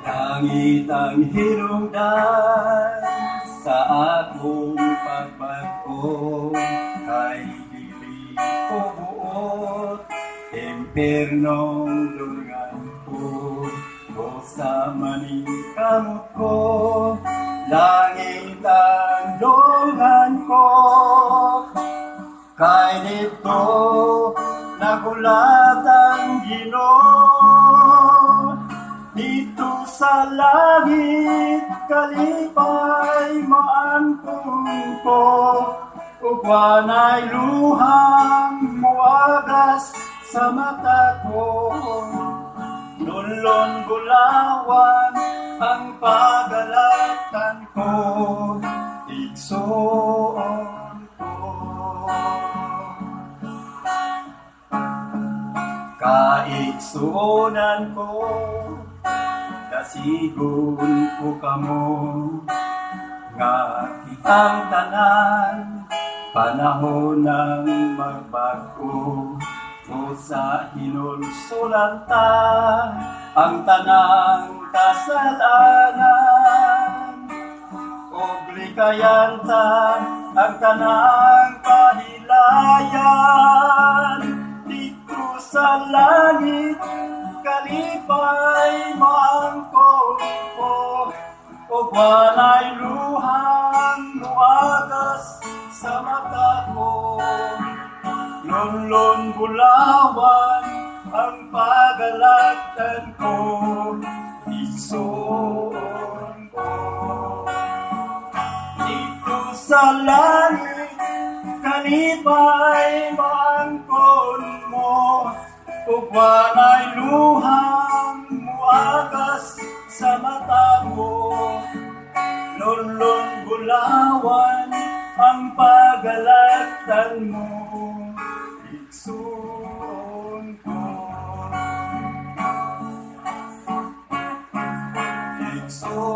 Langit ang hinungdan sa akong pagbago, kay dili ko buot, impernong dungan ko, o sa maning kamot ko, langit ang dungan ko, kay dito nagulat ang Ginoo. Dito sa langit, kalipay maangkong ko, ugwanay luhang muagas sa mata ko. Nulon gulawan ang pagalatan ko, igsoon ko. Kaigsuonan ko, kasigon ko kamo, nga kitang tanan, panahon ng magbago. O sa hinulsulan ta, ang tanang kasalanan, o likayan ta, ang tanang kahilayan. Dito sa langit, kalipay maangkong ko, o walay luhang muagas sa mata ko. Lulon bulawan ang pagalatan ko, igsoon ko. Dito sa langit, kalipay maangkon mo, ug walay luhang muagas sa mata mo. Lulon bulawan ang pagalatan mo, igsoon ko. Igsoon